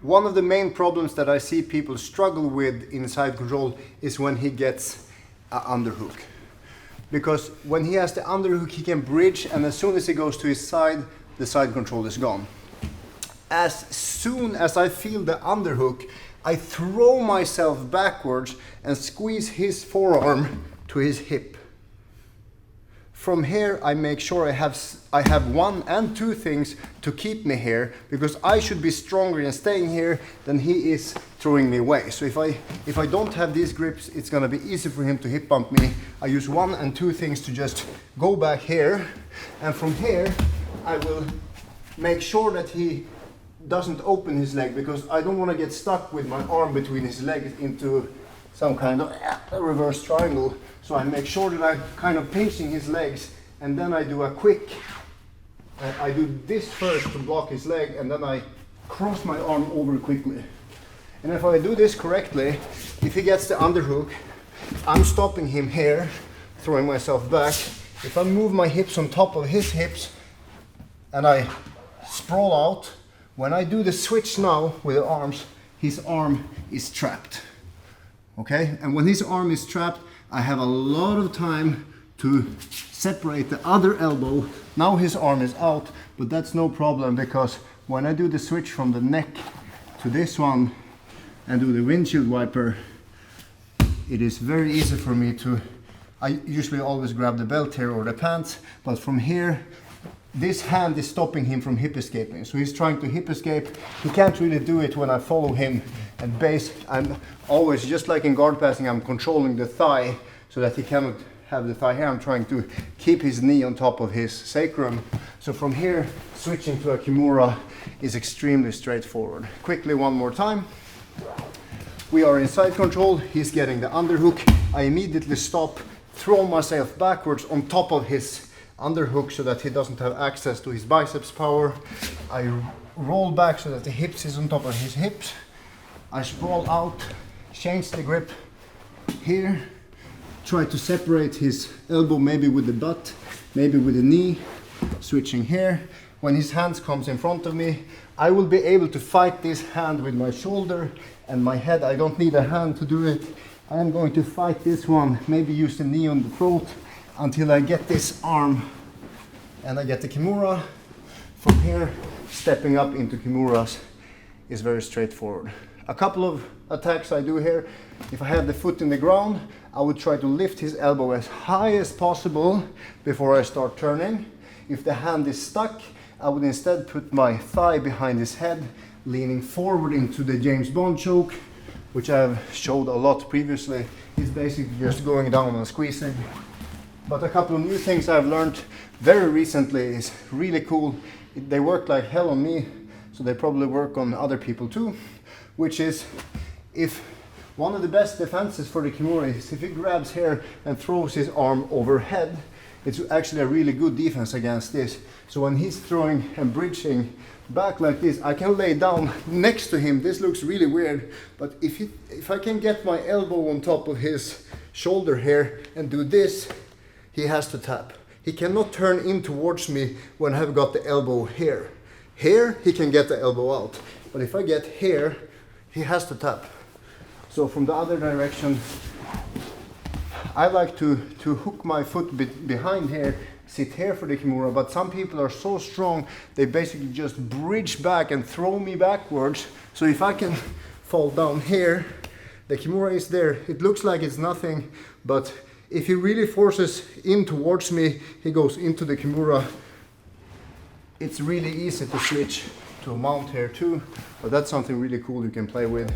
One of the main problems that I see people struggle with in side control is when he gets an underhook. Because when he has the underhook, he can bridge, and as soon as he goes to his side, the side control is gone. As soon as I feel the underhook, I throw myself backwards and squeeze his forearm to his hip. From here, I make sure I have one and two things to keep me here, because I should be stronger in staying here than he is throwing me away. So if I don't have these grips, it's gonna be easy for him to hip bump me. I use one and two things to just go back here, and from here I will make sure that he doesn't open his leg, because I don't want to get stuck with my arm between his legs into some kind of reverse triangle. So I make sure that I'm kind of pinching his legs, and then I do a quick, I do this first to block his leg, and then I cross my arm over quickly. And if I do this correctly, if he gets the underhook, I'm stopping him here, throwing myself back. If I move my hips on top of his hips and I sprawl out, when I do the switch now with the arms, his arm is trapped. Okay, and when his arm is trapped, I have a lot of time to separate the other elbow. Now his arm is out, but that's no problem, because when I do the switch from the neck to this one and do the windshield wiper, it is very easy for me to, I usually always grab the belt here or the pants, but from here, this hand is stopping him from hip escaping. So he's trying to hip escape. He can't really do it when I follow him at base. I'm always, just like in guard passing, I'm controlling the thigh so that he cannot have the thigh here. I'm trying to keep his knee on top of his sacrum. So from here, switching to a Kimura is extremely straightforward. Quickly, one more time. We are in side control. He's getting the underhook. I immediately stop, throw myself backwards on top of his underhook so that he doesn't have access to his biceps power. I roll back so that the hips is on top of his hips. I sprawl out, change the grip here, try to separate his elbow maybe with the butt, maybe with the knee, switching here. When his hands comes in front of me, I will be able to fight this hand with my shoulder and my head. I don't need a hand to do it. I am going to fight this one, maybe use the knee on the throat, until I get this arm and I get the Kimura. From here, stepping up into Kimuras is very straightforward. A couple of attacks I do here. If I have the foot in the ground, I would try to lift his elbow as high as possible before I start turning. If the hand is stuck, I would instead put my thigh behind his head, leaning forward into the James Bond choke, which I've showed a lot previously. It's basically just going down and squeezing. But a couple of new things I've learned very recently is really cool. They work like hell on me, so they probably work on other people too, which is, if one of the best defenses for the Kimura is if he grabs here and throws his arm overhead, it's actually a really good defense against this. So when he's throwing and bridging back like this, I can lay down next to him. This looks really weird, but if I can get my elbow on top of his shoulder here and do this, he has to tap. He cannot turn in towards me when I've got the elbow here. Here, he can get the elbow out. But if I get here, he has to tap. So from the other direction, I like to hook my foot behind here, sit here for the Kimura, but some people are so strong, they basically just bridge back and throw me backwards. So if I can fall down here, the Kimura is there. It looks like it's nothing, but if he really forces in towards me, he goes into the Kimura. It's really easy to switch to a mount here too, but that's something really cool you can play with.